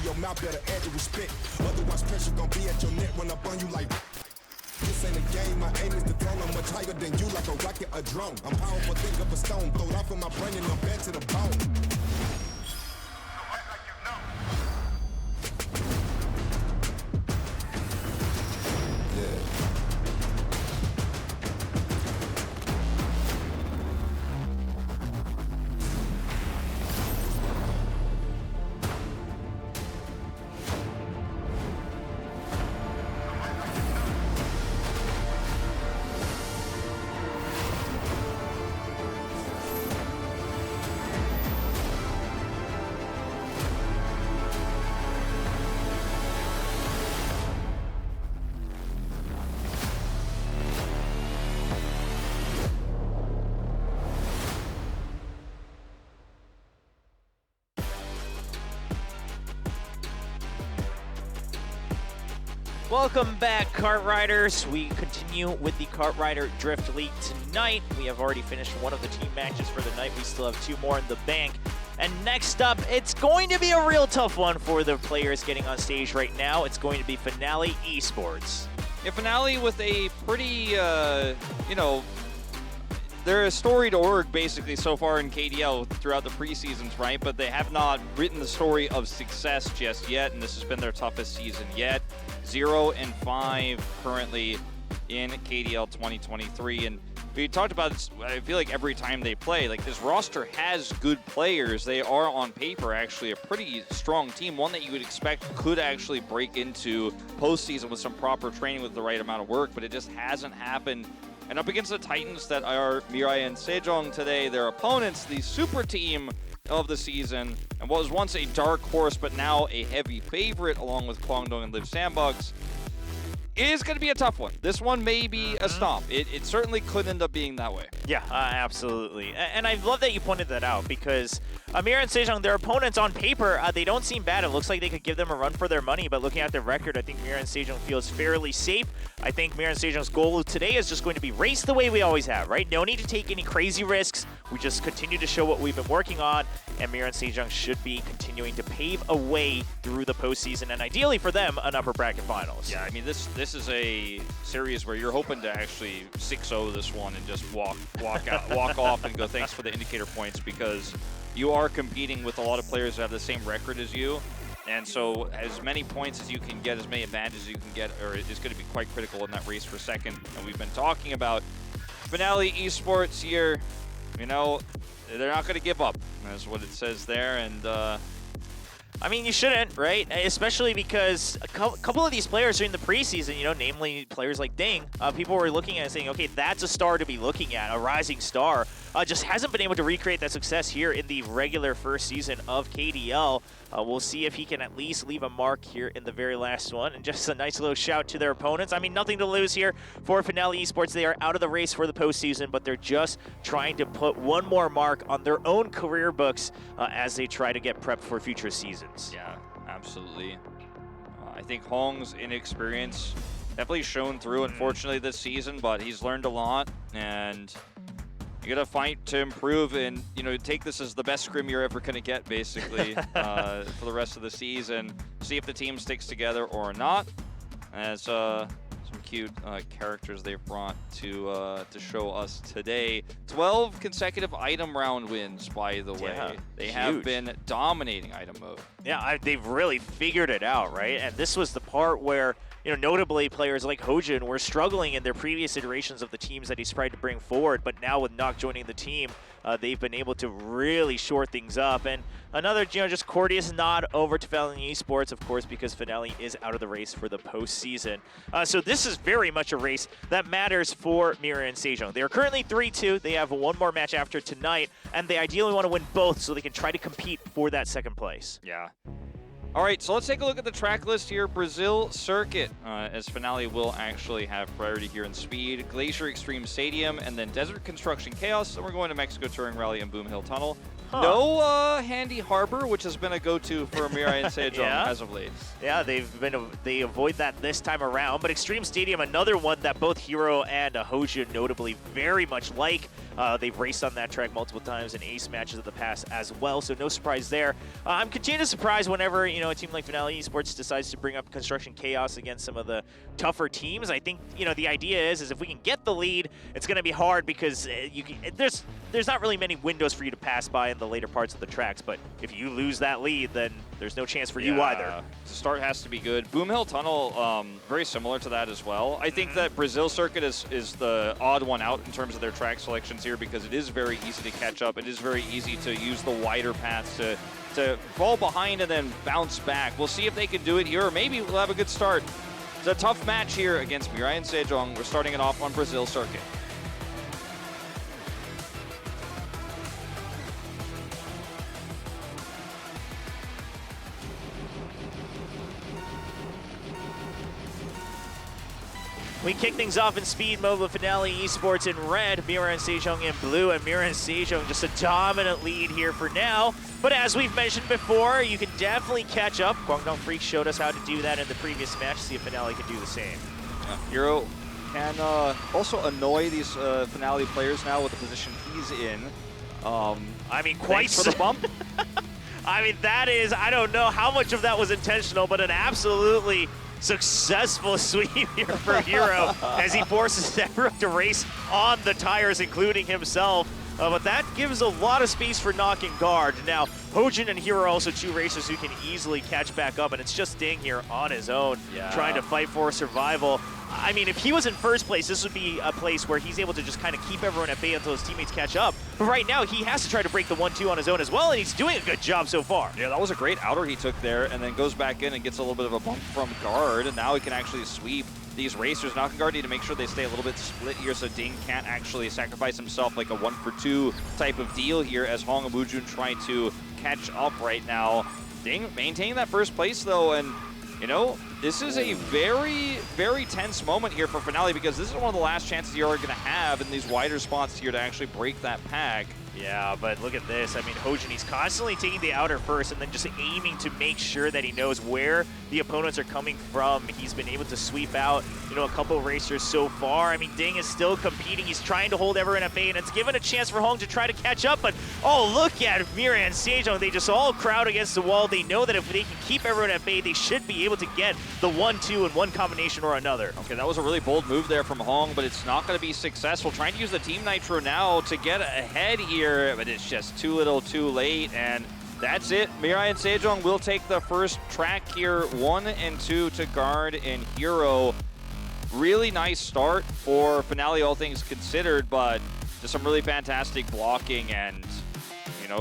your mouth, better add the respect. Otherwise, pressure gon' be at your neck when I burn you like. This ain't a game, my aim is the throne. I'm much higher than you, like a rocket, a drone. I'm powerful, think of a stone. Throw it off in my brain and I'm back to the bone. Welcome back, Kart Riders. We continue with the Kart Rider Drift League tonight. We have already finished one of the team matches for the night. We still have 2 more in the bank. And next up, it's going to be a real tough one for the players getting on stage right now. It's going to be FINALEe-sports. Yeah, FINALEe with a pretty, you know, they're a storied org basically so far in KDL throughout the preseasons, right? But they have not written the story of success just yet, and this has been their toughest season yet. 0-5 currently in KDL 2023, and we talked about this, I feel like every time they play, like this roster has good players. They are on paper actually a pretty strong team, one that you would expect could actually break into postseason with some proper training with the right amount of work, but it just hasn't happened. And up against the Titans that are MIRAENSEJONG today, their opponents, the super team of the season, and what was once a dark horse but now a heavy favorite along with Kwangdong and Live Sandbox, is going to be a tough one. This one may be a stomp. It certainly could end up being that way. Yeah, absolutely. And I love that you pointed that out because MIRAENSEJONG, their opponents on paper, they don't seem bad. It looks like they could give them a run for their money, but looking at their record, I think MIRAENSEJONG feels fairly safe. I think MIRAENSEJONG's goal today is just going to be race the way we always have, right? No need to take any crazy risks. We just continue to show what we've been working on, and MIRAENSEJONG should be continuing to pave a way through the postseason, and ideally for them, an upper bracket finals. Yeah, I mean, this is a series where you're hoping to actually 6-0 this one and just walk off and go thanks for the indicator points, because you are competing with a lot of players that have the same record as you. And so as many points as you can get, as many advantages as you can get, is going to be quite critical in that race for second. And we've been talking about FINALEe-sports here. You know, they're not going to give up. That's what it says there. And I mean, you shouldn't, right? Especially because a couple of these players during the preseason, you know, namely players like Ding, people were looking at it and saying, okay, that's a star to be looking at, a rising star. Just hasn't been able to recreate that success here in the regular first season of KDL. We'll see if he can at least leave a mark here in the very last one. And just a nice little shout to their opponents. I mean, nothing to lose here for FINALEe-sports. They are out of the race for the postseason, but they're just trying to put one more mark on their own career books as they try to get prepped for future seasons. Yeah, absolutely. I think Hong's inexperience definitely shown through, unfortunately, this season, but he's learned a lot, and you gotta fight to improve and, you know, take this as the best scrim you're ever gonna get, basically, for the rest of the season. See if the team sticks together or not. As some cute characters they've brought to show us today. 12 consecutive item round wins, by the way. Yeah, they have been dominating item mode. Yeah, they've really figured it out, right? And this was the part where, you know, notably players like Hojin were struggling in their previous iterations of the teams that he's tried to bring forward, but now with Nock joining the team, they've been able to really shore things up. And another, you know, just courteous nod over to FINALEe-sports, of course, because FINALEe is out of the race for the postseason. So this is very much a race that matters for MIRAENSEJONG. They are currently 3-2. They have one more match after tonight, and they ideally want to win both so they can try to compete for that second place. Yeah. All right, so let's take a look at the track list here. Brazil Circuit, as FINALEe will actually have priority here in speed. Glacier Extreme Stadium, and then Desert Construction Chaos. And we're going to Mexico Touring Rally and Boom Hill Tunnel. Huh. No Handy Harbor, which has been a go-to for MIRAENSEJONG Yeah. as of late. Yeah, they avoid that this time around. But Extreme Stadium, another one that both Hero and Hojun notably very much like. They've raced on that track multiple times in ace matches of the past as well, so no surprise there. I'm continuing to surprise whenever a team like FINALEe-sports decides to bring up Construction Chaos against some of the tougher teams. I think the idea is if we can get the lead, it's going to be hard because there's not really many windows for you to pass by in the later parts of the tracks. But if you lose that lead, then there's no chance for you either. The start has to be good. Boom Hill Tunnel, very similar to that as well. I think that Brazil Circuit is the odd one out in terms of their track selections here because it is very easy to catch up. It is very easy to use the wider paths to fall behind and then bounce back. We'll see if they can do it here, or maybe we'll have a good start. It's a tough match here against MIRAENSEJONG. We're starting it off on Brazil Circuit. We kick things off in speed mode with FINALEe-sports in red, MIRAENSEJONG in blue, and MIRAENSEJONG just a dominant lead here for now. But as we've mentioned before, you can definitely catch up. KWANGDONGFREECS showed us how to do that in the previous match. See if FINALE can do the same. Hero can also annoy these FINALE players now with the position he's in. I mean, quite for the bump. I mean, that is, I don't know how much of that was intentional, but an absolutely successful sweep here for Hero as he forces everyone to race on the tires, including himself. But that gives a lot of space for knocking guard. Now, Hojun and Hero are also two racers who can easily catch back up, and it's just Ding here on his own, trying to fight for survival. I mean, if he was in first place, this would be a place where he's able to just kind of keep everyone at bay until his teammates catch up. But right now, he has to try to break the 1-2 on his own as well, and he's doing a good job so far. Yeah, that was a great outer he took there, and then goes back in and gets a little bit of a bump from guard, and now he can actually sweep these racers. Knocking guard need to make sure they stay a little bit split here so Ding can't actually sacrifice himself like a 1-for-2 type of deal here as Hong and Woojun try to catch up right now. Ding maintaining that first place though, and this is a very, very tense moment here for FINALE because this is one of the last chances you're going to have in these wider spots here to actually break that pack. Yeah, but look at this. I mean, Hojun, he's constantly taking the outer first and then just aiming to make sure that he knows where the opponents are coming from. He's been able to sweep out, a couple racers so far. I mean, Ding is still competing. He's trying to hold everyone at bay, and it's given a chance for Hong to try to catch up. But, oh, look at MIRAENSEJONG. They just all crowd against the wall. They know that if they can keep everyone at bay, they should be able to get the 1-2 in one combination or another. Okay, that was a really bold move there from Hong, but it's not going to be successful. Trying to use the Team Nitro now to get ahead here, but it's just too little too late, and that's it. MIRAENSEJONG will take the first track here, 1 and 2 to guard and Hero. Really nice start for FINALE, all things considered, but just some really fantastic blocking, and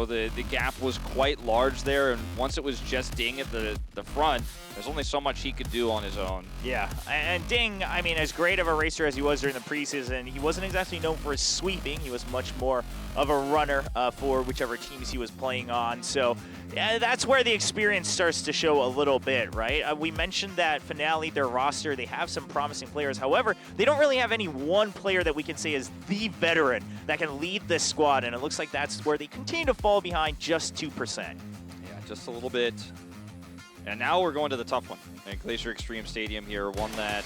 the gap was quite large there, and once it was just Ding at the front, there's only so much he could do on his own. Yeah, and Ding, I mean, as great of a racer as he was during the preseason, he wasn't exactly known for his sweeping. He was much more of a runner for whichever teams he was playing on. So yeah, that's where the experience starts to show a little bit, right? We mentioned that FINALE, their roster, they have some promising players. However, they don't really have any one player that we can say is the veteran that can lead this squad, and it looks like that's where they continue to fall behind just 2%. Yeah, just a little bit. And now we're going to the tough one in Glacier Extreme Stadium here, one that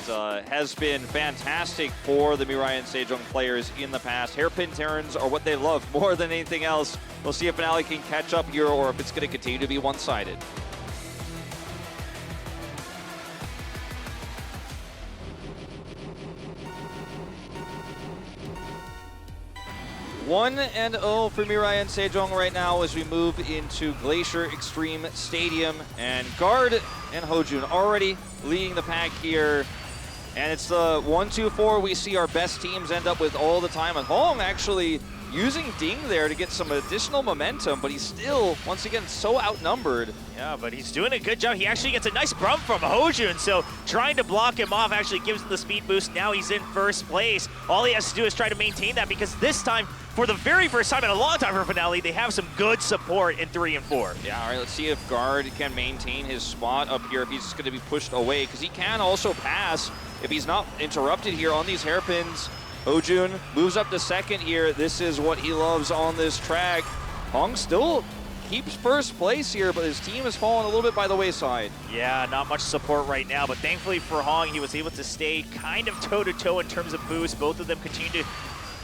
has been fantastic for the MIRAENSEJONG players in the past. Hairpin turns are what they love more than anything else. We'll see if FINALE can catch up here or if it's going to continue to be one-sided. One and 0 for MIRAENSEJONG right now as we move into Glacier Extreme Stadium. And Guard and Hojun already leading the pack here. And it's the 1-2-4 we see our best teams end up with all the time. And Hong actually using Ding there to get some additional momentum, but he's still, once again, so outnumbered. Yeah, but he's doing a good job. He actually gets a nice bump from Hojun, so trying to block him off actually gives him the speed boost. Now he's in first place. All he has to do is try to maintain that because this time, for the very first time in a long time for FINALE, they have some good support in 3 and 4. Yeah, all right, let's see if Guard can maintain his spot up here, if he's going to be pushed away, because he can also pass if he's not interrupted here on these hairpins. Hojun moves up to second here. This is what he loves on this track. Hong still keeps first place here, but his team has fallen a little bit by the wayside. Yeah, not much support right now, but thankfully for Hong, he was able to stay kind of toe-to-toe in terms of boost. Both of them continue to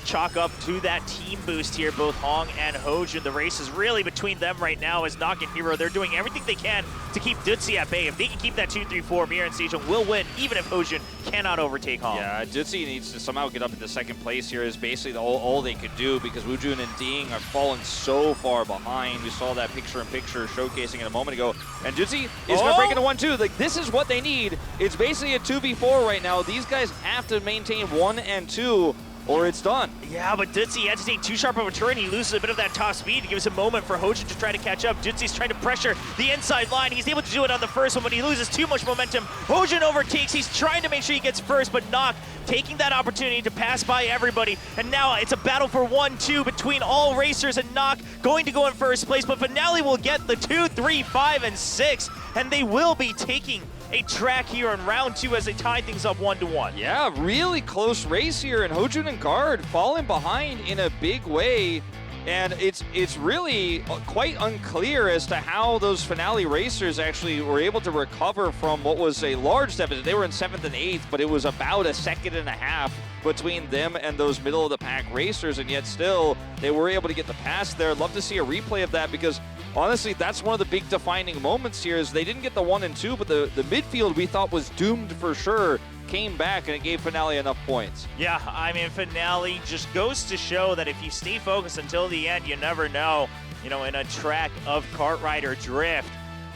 chalk up to that team boost here, both Hong and Hojun. The race is really between them right now as Nock and Hero. They're doing everything they can to keep Dutzy at bay. If they can keep that 2-3-4, MIRAENSEJONG will win, even if Hojun cannot overtake Hong. Yeah, Dutzy needs to somehow get up into second place here is basically all they could do because Woojun and Ding are falling so far behind. We saw that picture-in-picture showcasing it a moment ago. And Dutzy is going to break into 1-2. Like, this is what they need. It's basically a 2v4 right now. These guys have to maintain 1 and 2 or it's done. Yeah, but Dutzy had to take too sharp of a turn. He loses a bit of that top speed. It gives a moment for Hojun to try to catch up. Dutzy's trying to pressure the inside line. He's able to do it on the first one, but he loses too much momentum. Hojun overtakes. He's trying to make sure he gets first, but Nock taking that opportunity to pass by everybody. And now it's a battle for 1-2 between all racers and Nock going to go in first place, but FINALEe will get the 2, 3, 5, and 6, and they will be taking a track here in round 2 as they tie things up 1-1. Yeah, really close race here, and Hojun and Guard falling behind in a big way. And it's really quite unclear as to how those FINALEe racers actually were able to recover from what was a large deficit. They were in 7th and 8th, but it was about a second and a half between them and those middle-of-the-pack racers, and yet still they were able to get the pass there. Love to see a replay of that because honestly, that's one of the big defining moments here is they didn't get the 1 and 2, but the midfield we thought was doomed for sure came back and it gave FINALEe enough points. Yeah, I mean, FINALEe just goes to show that if you stay focused until the end, you never know, you know, in a track of kart rider drift.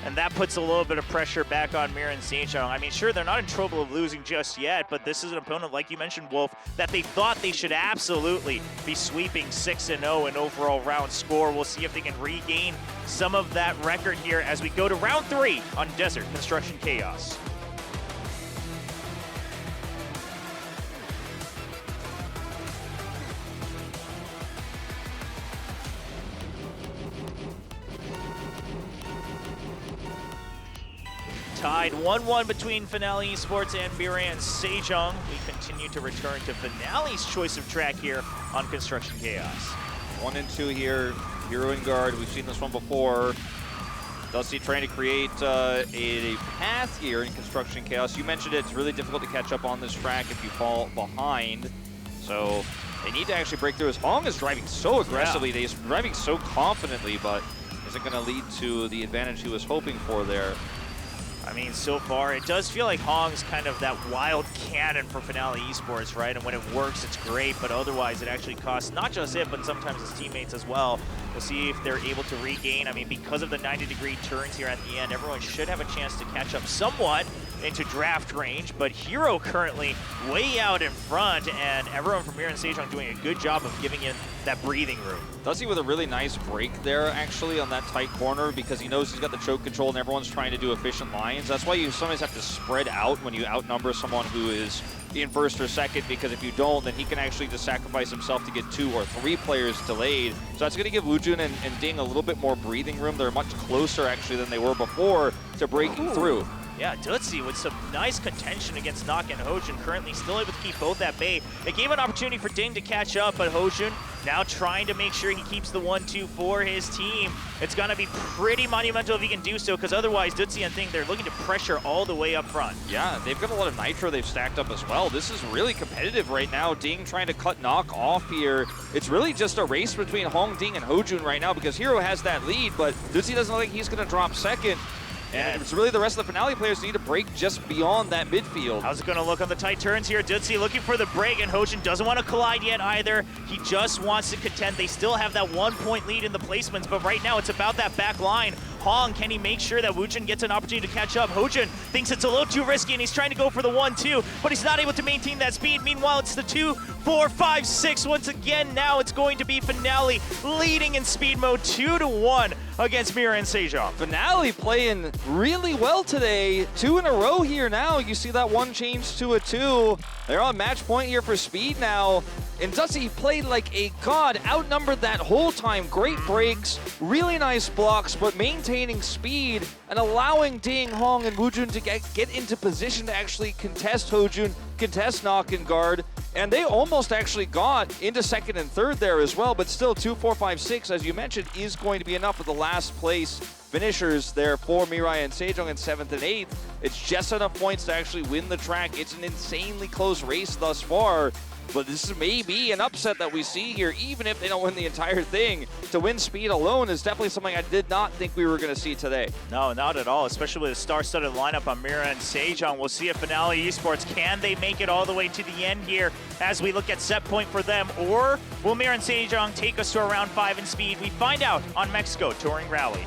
And that puts a little bit of pressure back on MIRAENSEJONG. I mean, sure, they're not in trouble of losing just yet, but this is an opponent, like you mentioned, Wolf, that they thought they should absolutely be sweeping 6-0 in overall round score. We'll see if they can regain some of that record here as we go to round 3 on Desert Construction Chaos. Tied 1-1 between FINALEe-sports and MIRAENSEJONG. We continue to return to FINALEe's choice of track here on Construction Chaos. 1 and 2 here, Hero and Guard. We've seen this one before. Dusty trying to create a path here in Construction Chaos. You mentioned it's really difficult to catch up on this track if you fall behind. So they need to actually break through. As Hong is driving so aggressively, he's driving so confidently, but isn't going to lead to the advantage he was hoping for there. I mean, so far, it does feel like Hong's kind of that wild cannon for FINALEe-sports, right? And when it works, it's great, but otherwise it actually costs not just it, but sometimes his teammates as well. We'll see if they're able to regain. I mean, because of the 90-degree turns here at the end, everyone should have a chance to catch up somewhat into draft range, but Hero currently way out in front, and everyone from MIRAENSEJONG doing a good job of giving him that breathing room. Dusty with a really nice break there, actually, on that tight corner because he knows he's got the choke control and everyone's trying to do efficient lines. That's why you sometimes have to spread out when you outnumber someone who is in first or second, because if you don't, then he can actually just sacrifice himself to get 2 or 3 players delayed. So that's going to give Woojun and Ding a little bit more breathing room. They're much closer, actually, than they were before to breaking through. Yeah, Dutzy with some nice contention against Nock and Hojun, currently still able to keep both at bay. It gave an opportunity for Ding to catch up, but Hojun now trying to make sure he keeps the 1-2 for his team. It's going to be pretty monumental if he can do so, because otherwise Dutzy and Ding, they're looking to pressure all the way up front. Yeah, they've got a lot of nitro they've stacked up as well. This is really competitive right now. Ding trying to cut Nock off here. It's really just a race between Hong, Ding, and Hojun right now because Hero has that lead, but Dutzy doesn't look like he's going to drop second. And it's really the rest of the FINALEe players need to break just beyond that midfield. How's it going to look on the tight turns here? Dutzy looking for the break, and Hojun doesn't want to collide yet either. He just wants to contend. They still have that 1-point lead in the placements, but right now it's about that back line. Hong, can he make sure that Woojun gets an opportunity to catch up? Hojun thinks it's a little too risky, and he's trying to go for the 1-2, but he's not able to maintain that speed. Meanwhile, it's the 2, 4, 5, 6. Once again, now it's going to be FINALEe leading in speed mode 2-1 against MIRAENSEJONG. FINALEe playing really well today. 2 in a row here now. You see that 1 change to a 2. They're on match point here for speed now. And Dusty played like a god, outnumbered that whole time. Great breaks, really nice blocks, but maintaining speed and allowing Ding, Hong, and Woojun to get into position to actually contest Hojun, contest Nock and Guard. And they almost actually got into second and third there as well, but still 2, 4, 5, 6, as you mentioned, is going to be enough with the last place finishers there for MIRAENSEJONG in 7th and 8th. It's just enough points to actually win the track. It's an insanely close race thus far, but this may be an upset that we see here, even if they don't win the entire thing. To win speed alone is definitely something I did not think we were going to see today. No, not at all, especially with a star-studded lineup on MIRAENSEJONG. We'll see if FINALEe esports, can they make it all the way to the end here as we look at set point for them, or will MIRAENSEJONG take us to around 5 in speed? We find out on Mexico Touring Rally.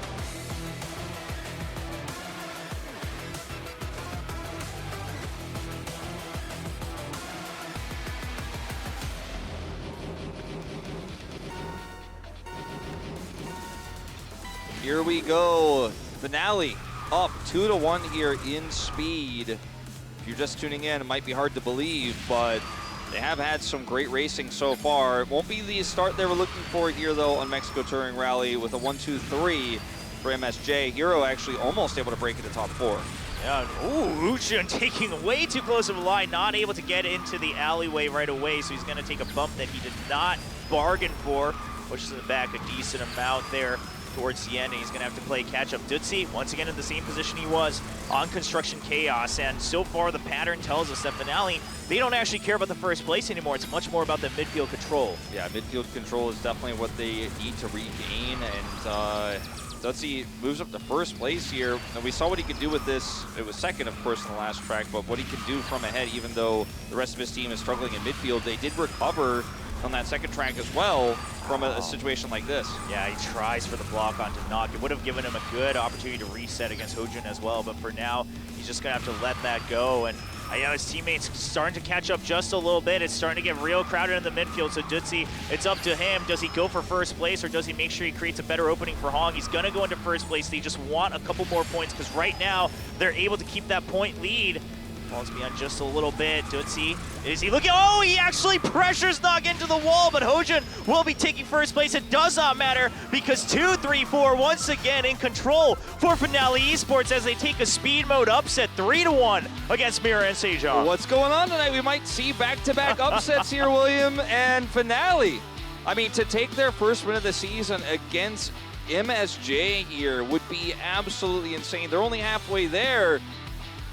Here we go. FINALEe up 2-1 here in speed. If you're just tuning in, it might be hard to believe, but they have had some great racing so far. It won't be the start they were looking for here, though, on Mexico Touring Rally with a 1-2-3 for MSJ. Hero actually almost able to break into top 4. Yeah, ooh, Uchun taking way too close of a line, not able to get into the alleyway right away, so he's going to take a bump that he did not bargain for. Pushes in the back a decent amount there towards the end, and he's going to have to play catch-up. Dutzy, once again in the same position he was on Construction Chaos, and so far the pattern tells us that FINALEe, they don't actually care about the first place anymore. It's much more about the midfield control. Yeah, midfield control is definitely what they need to regain, and Dutzy moves up to first place here, and we saw what he could do with this. It was second, of course, in the last track, but what he can do from ahead, even though the rest of his team is struggling in midfield, they did recover on that second track as well from a situation like this. Yeah, he tries for the block onto Knock. It would have given him a good opportunity to reset against Hojun as well, but for now, he's just going to have to let that go. And you know, his teammates starting to catch up just a little bit. It's starting to get real crowded in the midfield, so Dutzy, it's up to him. Does he go for first place, or does he make sure he creates a better opening for Hong? He's going to go into first place. They just want a couple more points, because right now, they're able to keep that point lead. Falls beyond just a little bit. Dutzy, is he looking? Oh, he actually pressures Nog into the wall, but Hojun will be taking first place. It does not matter, because 2, 3, 4 once again in control for FINALEe esports as they take a speed mode upset 3-1 against MIRAENSEJONG. What's going on tonight? We might see back-to-back upsets here, William, and FINALEe. I mean, to take their first win of the season against MSJ here would be absolutely insane. They're only halfway there,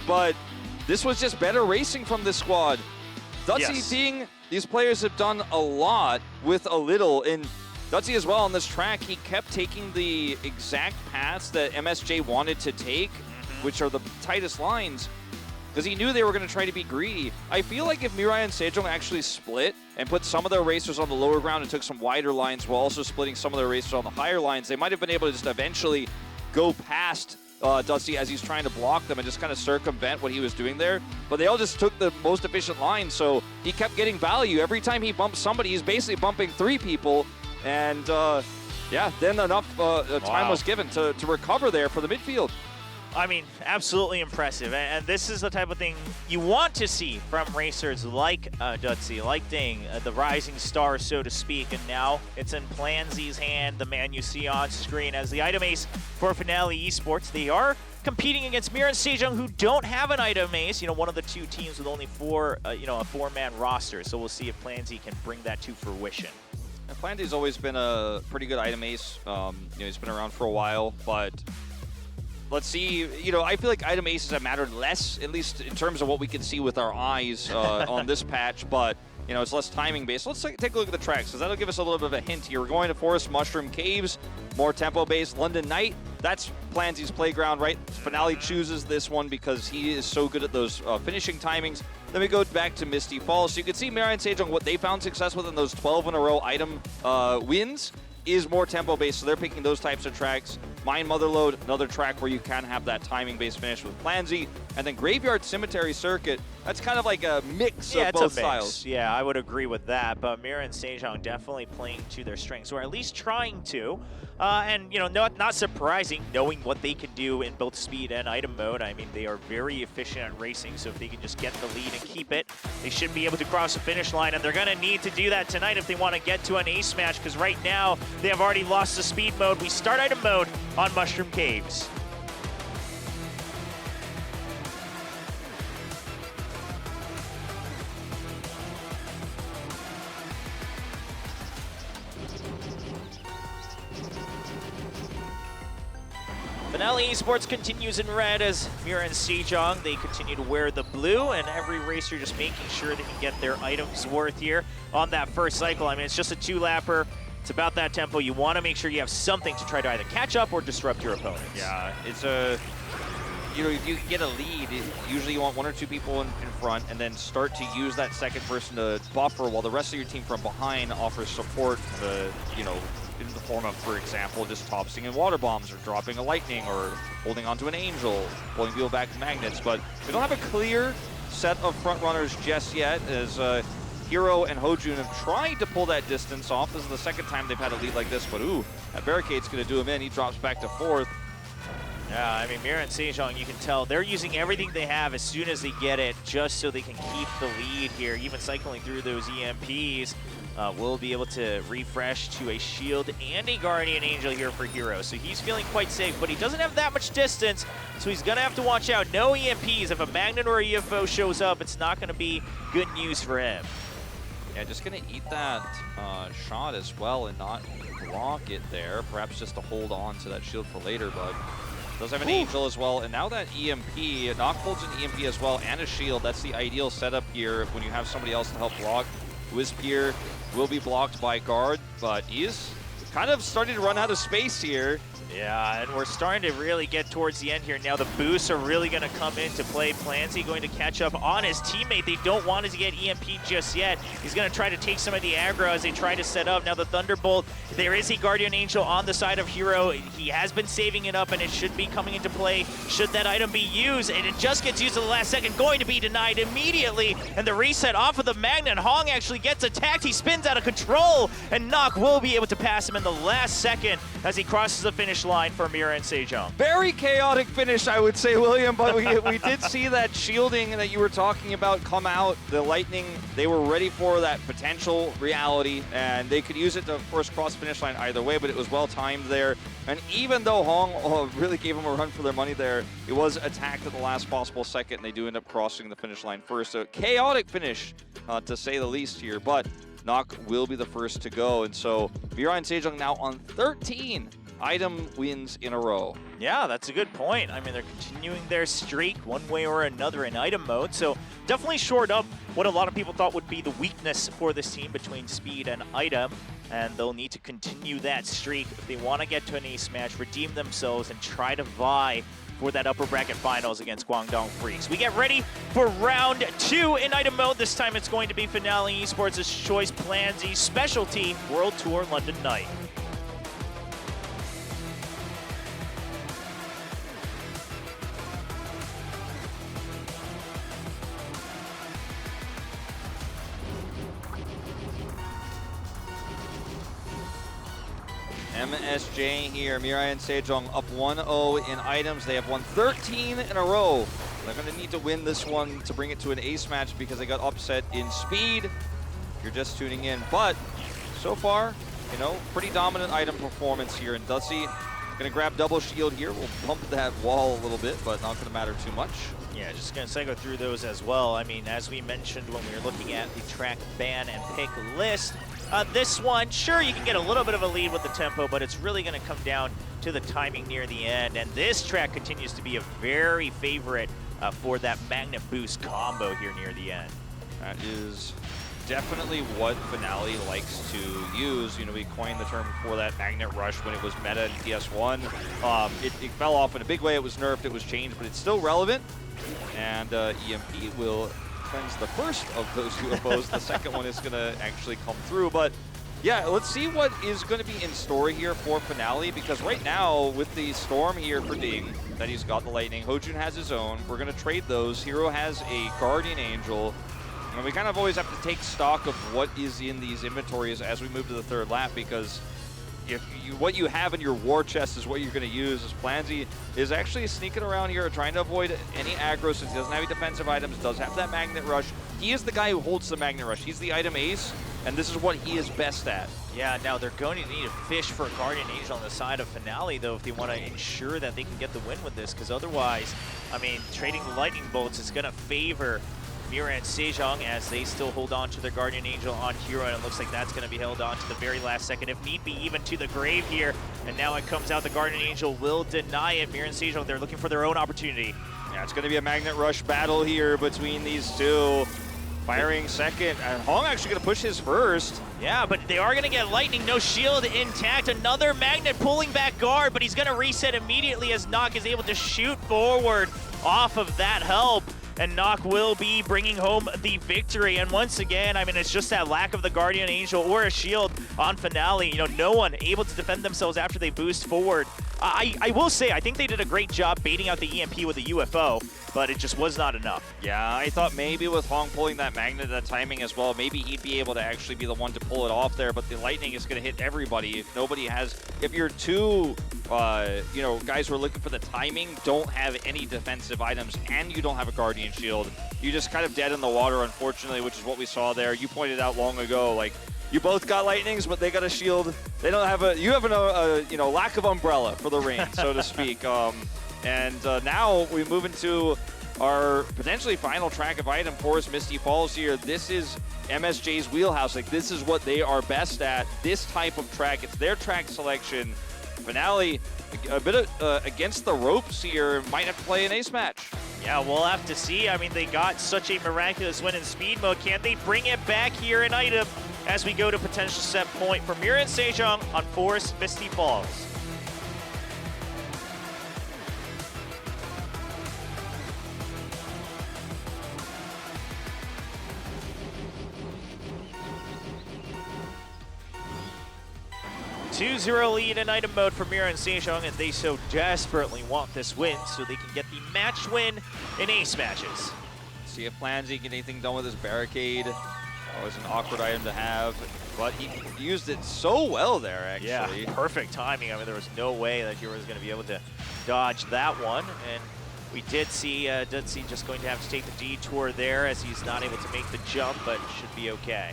but this was just better racing from this squad. Dutzy seeing these players have done a lot with a little. And Dutzy as well on this track, he kept taking the exact paths that MSJ wanted to take, which are the tightest lines, because he knew they were going to try to be greedy. I feel like if MIRAENSEJONG actually split and put some of their racers on the lower ground and took some wider lines while also splitting some of their racers on the higher lines, they might have been able to just eventually go past Dutzy as he's trying to block them and just kind of circumvent what he was doing there. But they all just took the most efficient line, so he kept getting value. Every time he bumps somebody, he's basically bumping 3 people. And yeah, then enough time was given to recover there for the midfield. I mean, absolutely impressive. And this is the type of thing you want to see from racers like Dutzy, like Ding, the rising star, so to speak. And now it's in Planzy's hand, the man you see on screen, as the item ace for FINALEe esports. They are competing against MIRAENSEJONG, who don't have an item ace. You know, one of the 2 teams with only 4, a 4-man roster. So we'll see if Planzy can bring that to fruition. Planzy's always been a pretty good item ace. He's been around for a while, but let's see. I feel like item aces have mattered less, at least in terms of what we can see with our eyes on this patch, but it's less timing based. Let's take a look at the tracks, because that'll give us a little bit of a hint here. We're going to Forest Mushroom Caves, more tempo based. London Night, that's Planzy's playground, right? FINALEe chooses this one because he is so good at those finishing timings. Then we go back to Misty Falls. So you can see MIRAENSEJONG, what they found success with in those 12 in a row item wins is more tempo based, so they're picking those types of tracks. Mine Motherload, another track where you can have that timing based finish with Planzy. And then Graveyard Cemetery Circuit, that's kind of like a mix of both styles. Yeah, I would agree with that, but MIRAENSEJONG definitely playing to their strengths, or at least trying to. And not surprising, knowing what they can do in both speed and item mode. I mean, they are very efficient at racing, so if they can just get the lead and keep it, they should be able to cross the finish line, and they're going to need to do that tonight if they want to get to an ace match, because right now they have already lost the speed mode. We start item mode on Mushroom Caves. FINALEe-sports continues in red as MIRAENSEJONG, they continue to wear the blue, and every racer just making sure they can get their items worth here on that first cycle. I mean, it's just a 2-lapper. It's about that tempo. You want to make sure you have something to try to either catch up or disrupt your opponents. Yeah, it's a, you know, if you get a lead, usually you want 1 or 2 people in front and then start to use that second person to buffer while the rest of your team from behind offers support, you know, in the form of, for example, just tossing in water bombs or dropping a lightning or holding onto an angel, pulling people back to magnets. But we don't have a clear set of front runners just yet, as Hero and Hojun have tried to pull that distance off. This is the second time they've had a lead like this, but ooh, that barricade's going to do him in. He drops back to 4th. Yeah, I mean, MIRAENSEJONG, you can tell they're using everything they have as soon as they get it just so they can keep the lead here. Even cycling through those EMPs, will be able to refresh to a shield and a guardian angel here for Hero. So he's feeling quite safe, but he doesn't have that much distance, so he's gonna have to watch out. No EMPs. If a magnet or a UFO shows up, it's not gonna be good news for him. Yeah, just gonna eat that shot as well and not block it there. Perhaps just to hold on to that shield for later, but does have an angel as well. And now that EMP, Nock holds an EMP as well and a shield. That's the ideal setup here when you have somebody else to help block. Wisp here will be blocked by guard, but he is kind of starting to run out of space here. Yeah, and we're starting to really get towards the end here. Now the boosts are really going to come into play. Plansy going to catch up on his teammate. They don't want it to get EMP just yet. He's going to try to take some of the aggro as they try to set up. Now the Thunderbolt, there is a Guardian Angel on the side of Hero. He has been saving it up, and it should be coming into play should that item be used. And it just gets used at the last second, going to be denied immediately. And the reset off of the Magnet. Hong actually gets attacked. He spins out of control, and Nock will be able to pass him in the last second as he crosses the finish line for MIRAENSEJONG. Very chaotic finish, I would say, William, but we did see that shielding that you were talking about come out. The lightning, they were ready for that potential reality, and they could use it to, of course, cross the finish line either way, but it was well timed there. And even though Hong really gave them a run for their money there, it was attacked at the last possible second, and they do end up crossing the finish line first. So chaotic finish, to say the least here, but Nock will be the first to go. And so MIRAENSEJONG now on 13 item wins in a row. Yeah, that's a good point. I mean, they're continuing their streak one way or another in item mode, so definitely shored up what a lot of people thought would be the weakness for this team between speed and item, and they'll need to continue that streak if they want to get to an ace match, redeem themselves, and try to vie for that upper bracket finals against KWANGDONGFREECS. We get ready for round 2 in item mode. This time it's going to be FINALEe-sports' choice Plansy specialty World Tour London Night. MSJ here, MIRAENSEJONG up 1-0 in items. They have won 13 in a row. They're going to need to win this one to bring it to an ace match because they got upset in speed. If you're just tuning in, but so far, you know, pretty dominant item performance here. And Dusty going to grab double shield here. We'll bump that wall a little bit, but not going to matter too much. Yeah, just going to cycle through those as well. I mean, as we mentioned when we were looking at the track ban and pick list, this one, sure, you can get a little bit of a lead with the tempo, but it's really going to come down to the timing near the end. And this track continues to be a very favorite for that Magnet Boost combo here near the end. That is definitely what Finale likes to use. You know, we coined the term for that Magnet Rush when it was meta in PS1. It fell off in a big way. It was nerfed, it was changed, but it's still relevant. And EMP will cleanse the first of those UFOs. The second one is going to actually come through. But yeah, let's see what is going to be in store here for Finale, because right now with the Storm here for Ding, that he's got the Lightning, Hojun has his own. We're going to trade those. Hero has a Guardian Angel. And we kind of always have to take stock of what is in these inventories as we move to the third lap, because if what you have in your war chest is what you're going to use. As Plansy is actually sneaking around here, trying to avoid any aggro since he doesn't have any defensive items, does have that Magnet Rush. He is the guy who holds the Magnet Rush. He's the item ace, and this is what he is best at. Yeah, now they're going to need to fish for a Guardian Angel on the side of Finale, though, if they want to ensure that they can get the win with this, because otherwise, I mean, trading the Lightning Bolts is going to favor MIRAENSEJONG as they still hold on to their Guardian Angel on Hero, and it looks like that's going to be held on to the very last second, if need be, even to the grave here. And now it comes out the Guardian Angel will deny it. MIRAENSEJONG, they're looking for their own opportunity. Yeah, it's going to be a Magnet Rush battle here between these two. Firing second, and Hong actually going to push his first. Yeah, but they are going to get Lightning, no shield intact. Another Magnet pulling back guard, but he's going to reset immediately as Nock is able to shoot forward off of that help. And Nock will be bringing home the victory. And once again, I mean, it's just that lack of the Guardian Angel or a shield on Finale. You know, no one able to defend themselves after they boost forward. I will say, I think they did a great job baiting out the EMP with the UFO, but it just was not enough. Yeah, I thought maybe with Hong pulling that Magnet, that timing as well, maybe he'd be able to actually be the one to pull it off there, but the Lightning is going to hit everybody. If nobody has, if you're two, you know, guys who are looking for the timing, don't have any defensive items, and you don't have a Guardian Shield, you're just kind of dead in the water, unfortunately, which is what we saw there. You pointed out long ago, like, you both got Lightnings, but they got a shield. They don't have a, you have a you know, lack of umbrella for the rain, so to speak. Now we move into our potentially final track of item, Forest Misty Falls here. This is MSJ's wheelhouse. Like, this is what they are best at, this type of track. It's their track selection. Finale, a bit of, against the ropes here, might have to play an ace match. Yeah, we'll have to see. I mean, they got such a miraculous win in speed mode. Can they bring it back here in item as we go to potential set point for MIRAENSEJONG on Forest Misty Falls? Two-0 lead in item mode for MIRAENSEJONG, and they so desperately want this win so they can get the match win in ace matches. See if Plansy get anything done with his barricade. Always an awkward item to have, but he used it so well there, actually. Yeah, perfect timing. I mean, there was no way that he was going to be able to dodge that one, and we did see just going to have to take the detour there as he's not able to make the jump, but should be okay.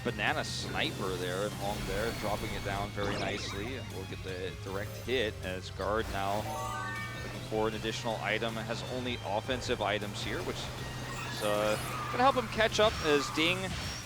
Banana sniper there, and Hong there, dropping it down very nicely. And we'll get the direct hit as Guard now looking for an additional item. Has only offensive items here, which is going to help him catch up as Ding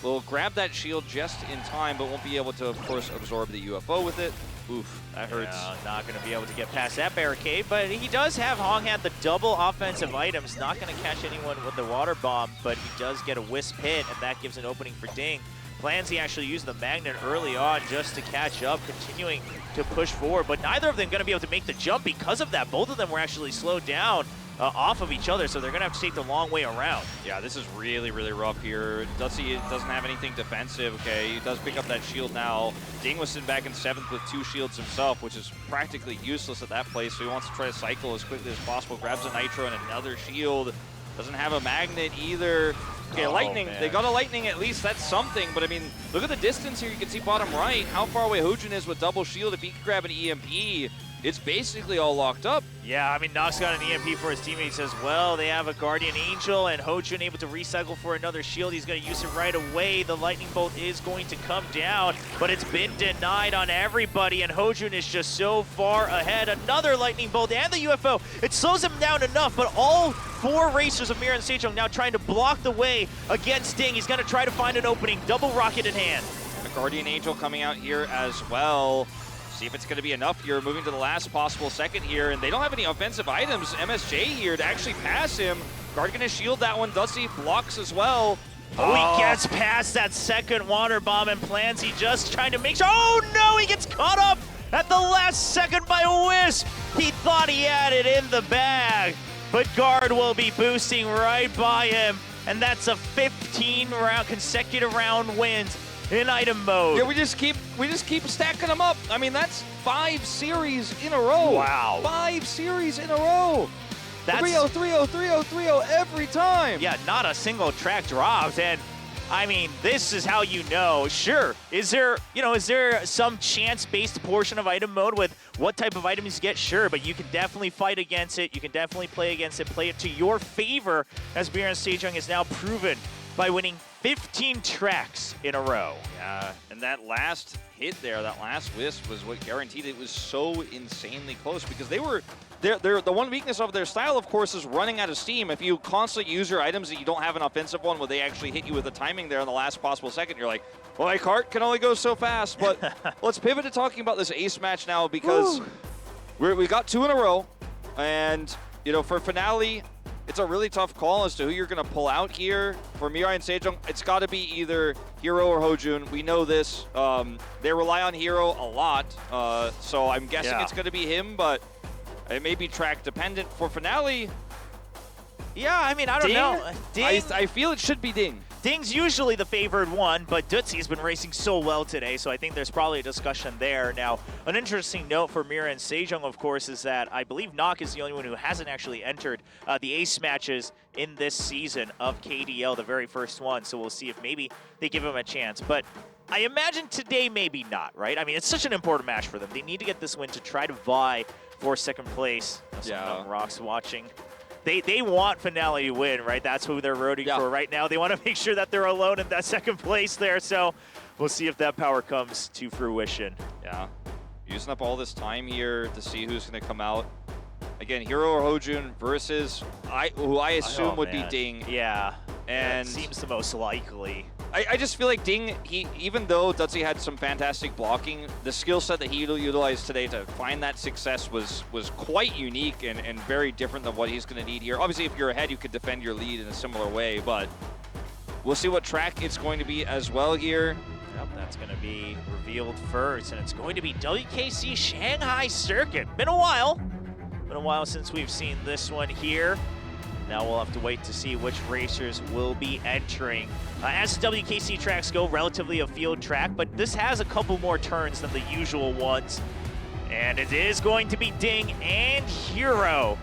will grab that shield just in time, but won't be able to, of course, absorb the UFO with it. Oof, that hurts. Yeah, not going to be able to get past that barricade, but he does have Hong had the double offensive items. Not going to catch anyone with the water bomb, but he does get a wisp hit, and that gives an opening for Ding. Plansy actually used the Magnet early on just to catch up, continuing to push forward, but neither of them going to be able to make the jump because of that. Both of them were actually slowed down off of each other, so they're going to have to take the long way around. Yeah, this is really, really rough here. Dutzy doesn't have anything defensive, okay? He does pick up that shield now. Ding was sitting back in 7th with 2 shields himself, which is practically useless at that place, so he wants to try to cycle as quickly as possible. Grabs a Nitro and another shield. Doesn't have a Magnet either. Okay, Lightning, man. They got a Lightning at least, that's something, but I mean, look at the distance here. You can see bottom right, how far away Hojun is with double shield. If he can grab an EMP, it's basically all locked up. Yeah, I mean, Nock's got an EMP for his teammates as well. They have a Guardian Angel, and Hojun able to recycle for another shield. He's going to use it right away. The Lightning Bolt is going to come down, but it's been denied on everybody, and Hojun is just so far ahead. Another Lightning Bolt and the UFO. It slows him down enough, but all 4 racers of MIRAENSEJONG now trying to block the way against Ding. He's going to try to find an opening. Double rocket in hand. The Guardian Angel coming out here as well. See if it's going to be enough here, moving to the last possible second here, and they don't have any offensive items. MSJ here to actually pass him. Guard going to shield that one. Dusty blocks as well. Oh, he gets past that second water bomb, and Plansy just trying to make sure. Oh no, he gets caught up at the last second by a wisp. He thought he had it in the bag, but Guard will be boosting right by him, and that's a 15 consecutive round wins in item mode. Yeah, we just keep stacking them up. I mean, that's 5 series in a row. Wow. 5 series in a row. That's 3-0, 3-0, 3-0, 3-0 every time. Yeah, not a single track dropped, and I mean, this is how you know. Sure, is there some chance-based portion of item mode with what type of items you get? Sure, but you can definitely fight against it. You can definitely play against it, play it to your favor, as MIRAENSEJONG has now proven by winning 15 tracks in a row. Yeah, and that last hit there, that last wisp was what guaranteed it. Was so insanely close because they were, the one weakness of their style, of course, is running out of steam. If you constantly use your items and you don't have an offensive one where they actually hit you with the timing there in the last possible second, you're like, well, my cart can only go so fast. But let's pivot to talking about this ace match now because we got 2 in a row. And, you know, for Finale, it's a really tough call as to who you're going to pull out here. For MIRAENSEJONG, it's got to be either Hero or Hojun. We know this. They rely on Hero a lot, so I'm guessing it's going to be him, but it may be track dependent. For Finale, yeah, I mean, I don't know. Ding, I feel it should be Ding. Ding's usually the favored one, but Dutzy's been racing so well today, so I think there's probably a discussion there. Now, an interesting note for MIRAENSEJONG, of course, is that I believe Nock is the only one who hasn't actually entered the ace matches in this season of KDL, the very first one, so we'll see if maybe they give him a chance. But I imagine today maybe not, right? I mean, it's such an important match for them. They need to get this win to try to vie for second place. Yeah. Rock's watching. They want Finale to win, right? That's who they're rooting for right now. They want to make sure that they're alone in that second place there. So we'll see if that power comes to fruition. Yeah, using up all this time here to see who's going to come out. Again, Hero or Hojun versus who I assume would be Ding. Yeah, and that seems the most likely. I just feel like Ding, even though Dutsy had some fantastic blocking, the skill set that he utilized today to find that success was quite unique and very different than what he's going to need here. Obviously, if you're ahead, you could defend your lead in a similar way, but we'll see what track it's going to be as well here. Yep, that's going to be revealed first, and it's going to be WKC Shanghai Circuit. Been a while since we've seen this one here. Now we'll have to wait to see which racers will be entering. As the WKC tracks go, relatively a field track, but this has a couple more turns than the usual ones. And it is going to be Ding and Hero.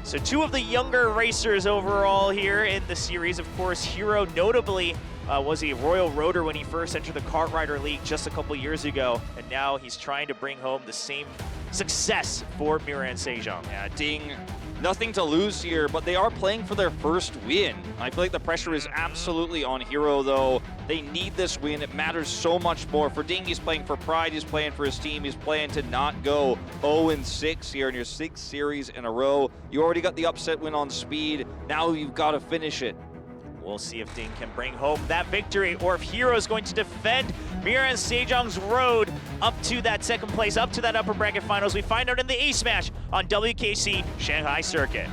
So 2 of the younger racers overall here in the series. Of course, Hero notably was a Royal Roader when he first entered the Kart Rider League just a couple years ago. And now he's trying to bring home the same success for MIRAENSEJONG. Yeah, Ding, nothing to lose here, but they are playing for their first win. I feel like the pressure is absolutely on Hero, though. They need this win. It matters so much more. For Ding, he's playing for pride. He's playing for his team. He's playing to not go 0-6 here in your 6th series in a row. You already got the upset win on speed. Now you've got to finish it. We'll see if Ding can bring home that victory or if Hero is going to defend MIRAENSEJONG's road up to that second place, up to that upper bracket finals. We find out in the ace match on WKC Shanghai Circuit.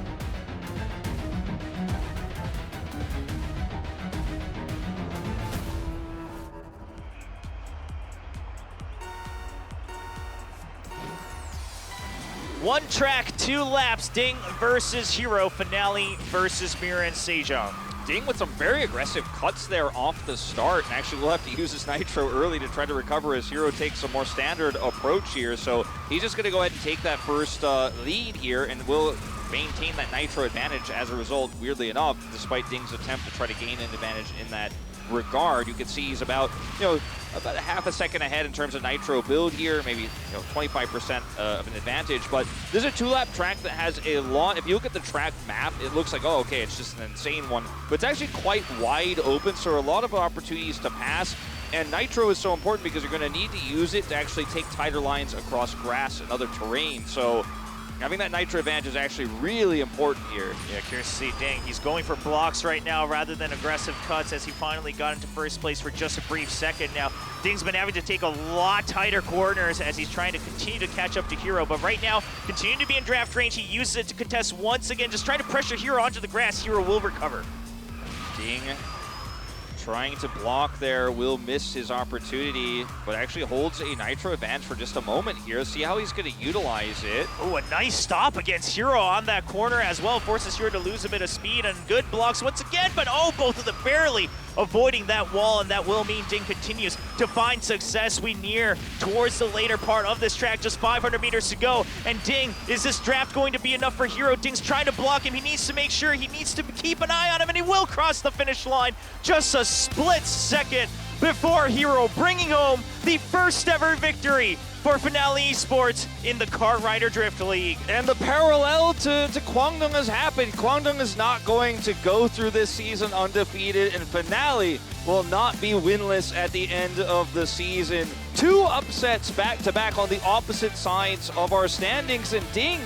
One track, 2 laps, Ding versus Hero, Finale versus MIRAENSEJONG. Ding with some very aggressive cuts there off the start, and actually will have to use his nitro early to try to recover as Hero takes a more standard approach here. So he's just going to go ahead and take that first lead here, and will maintain that nitro advantage as a result, weirdly enough, despite Ding's attempt to try to gain an advantage in that regard. You can see he's about a half a second ahead in terms of nitro build here, maybe 25% of an advantage. But this is a 2-lap track that has a lot. If you look at the track map, it looks like, oh, okay, it's just an insane one, but it's actually quite wide open, so a lot of opportunities to pass. And nitro is so important because you're going to need to use it to actually take tighter lines across grass and other terrain. So having that nitro advantage is actually really important here. Yeah, curious to see Ding. He's going for blocks right now rather than aggressive cuts as he finally got into first place for just a brief second. Now, Ding's been having to take a lot tighter corners as he's trying to continue to catch up to Hero. But right now, continuing to be in draft range, he uses it to contest once again, just trying to pressure Hero onto the grass. Hero will recover. Ding trying to block there, will miss his opportunity, but actually holds a nitro advantage for just a moment here. See how he's going to utilize it. Oh, a nice stop against Hero on that corner as well. Forces Hero to lose a bit of speed, and good blocks once again, but oh, both of them barely avoiding that wall, and that will mean Ding continues to find success. We near towards the later part of this track, just 500 meters to go, and Ding, is this draft going to be enough for Hero? Ding's trying to block him. He needs to make sure, he needs to keep an eye on him, and he will cross the finish line. Just a split second before Hero, bringing home the first ever victory for FINALEe-sports in the Kart Rider Drift League. And the parallel to Kwangdong has happened. Kwangdong is not going to go through this season undefeated, and FINALEe will not be winless at the end of the season. 2 upsets back-to-back on the opposite sides of our standings, and Ding,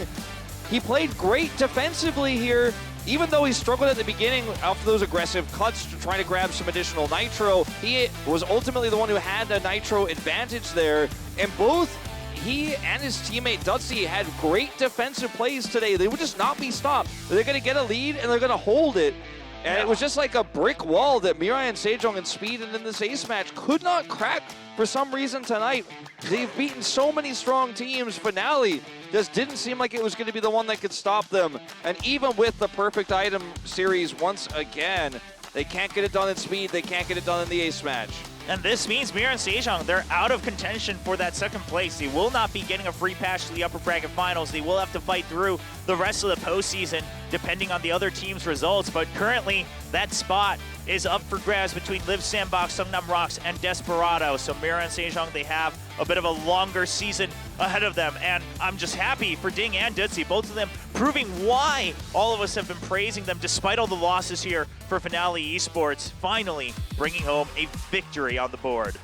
he played great defensively here. Even though he struggled at the beginning after those aggressive cuts to try to grab some additional nitro, he was ultimately the one who had the nitro advantage there. And both he and his teammate Dutzy had great defensive plays today. They would just not be stopped. They're going to get a lead and they're going to hold it. And it was just like a brick wall that MIRAENSEJONG and Speed and in this ace match could not crack for some reason tonight. They've beaten so many strong teams. FINALEe just didn't seem like it was going to be the one that could stop them. And even with the perfect item series once again, they can't get it done in Speed. They can't get it done in the ace match. And this means MIRAENSEJONG, they're out of contention for that second place. They will not be getting a free pass to the upper bracket finals. They will have to fight through the rest of the postseason, depending on the other team's results. But currently, that spot is up for grabs between Live Sandbox, Sungnam Rocks, and Desperado. So MIRAENSEJONG, they have a bit of a longer season ahead of them. And I'm just happy for Ding and Dutzy, both of them proving why all of us have been praising them despite all the losses here for FINALEe-sports, finally bringing home a victory on the board.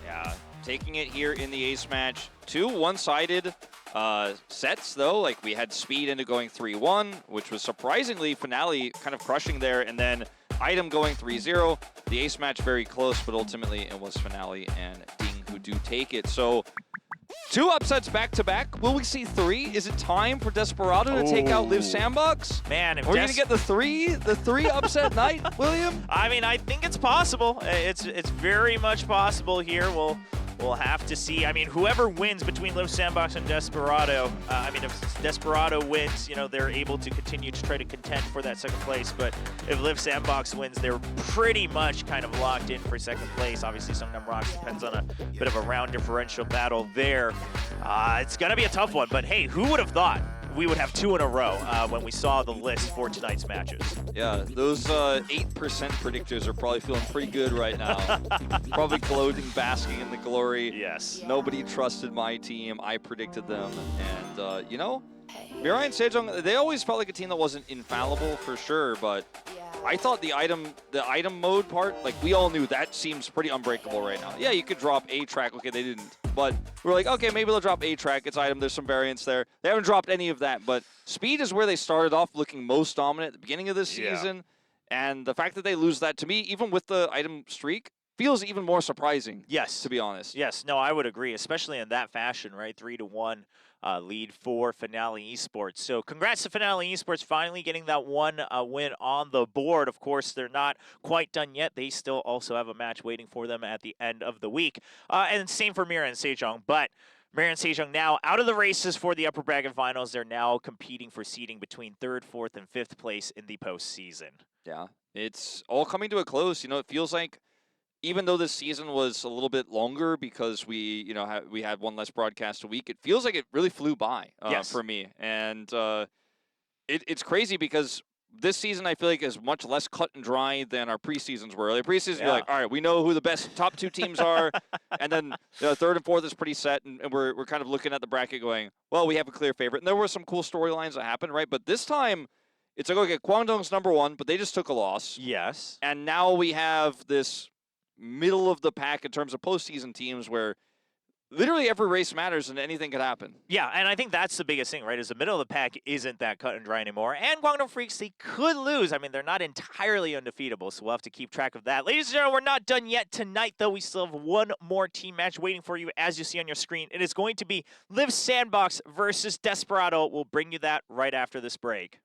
Yeah, taking it here in the ace match. 2 one-sided sets, though. Like, we had Speed into going 3-1, which was surprisingly FINALEe kind of crushing there, and then Item going 3-0. The ace match very close, but ultimately it was FINALEe and Ding who do take it. So 2 upsets back-to-back. Will we see 3? Is it time for Desperado to take out Live Sandbox? Man, if we're gonna get the three upset night, William? I mean, I think it's possible. It's very much possible here. We'll have to see. I mean, whoever wins between Live Sandbox and Desperado, I mean, if Desperado wins, you know, they're able to continue to try to contend for that second place. But if Live Sandbox wins, they're pretty much kind of locked in for second place. Obviously, Sungnam Rocks depends on a bit of a round differential battle there. It's going to be a tough one. But hey, who would have thought we would have 2 in a row when we saw the list for tonight's matches? Yeah, those 8% predictors are probably feeling pretty good right now. Probably gloating, basking in the glory. Yes. Nobody trusted my team. I predicted them. And, you know, MIRAENSEJONG, they always felt like a team that wasn't infallible for sure, but I thought the item mode part, like, we all knew that seems pretty unbreakable right now. Yeah, you could drop a track. Okay, they didn't. But we're like, okay, maybe they'll drop a track. It's item. There's some variance there. They haven't dropped any of that. But Speed is where they started off looking most dominant at the beginning of this season. And the fact that they lose that, to me, even with the item streak, feels even more surprising. Yes. To be honest. Yes. No, I would agree, especially in that fashion, right? 3-1 lead for FINALEe-sports. So congrats to FINALEe-sports finally getting that one win on the board. Of course, they're not quite done yet. They still also have a match waiting for them at the end of the week. And same for MIRAENSEJONG. But MIRAENSEJONG now out of the races for the upper bracket finals. They're now competing for seeding between 3rd, 4th, and 5th place in the postseason. Yeah, it's all coming to a close. You know, it feels like even though this season was a little bit longer because we, you know, we had one less broadcast a week, it feels like it really flew by for me. And it's crazy because this season I feel like is much less cut and dry than our preseasons were. Like preseason, you're like, all right, we know who the best top 2 teams are, and then 3rd and 4th is pretty set, and we're kind of looking at the bracket going, well, we have a clear favorite. And there were some cool storylines that happened, right? But this time, it's like, okay, Kwangdong's #1, but they just took a loss. Yes. And now we have this middle of the pack in terms of postseason teams where literally every race matters and anything could happen. Yeah, and I think that's the biggest thing, right, is the middle of the pack isn't that cut and dry anymore. And KWANGDONGFREECS, they could lose. I mean, they're not entirely undefeatable, so we'll have to keep track of that. Ladies and gentlemen, we're not done yet tonight, though. We still have one more team match waiting for you, as you see on your screen. It is going to be Live Sandbox versus Desperado. We'll bring you that right after this break.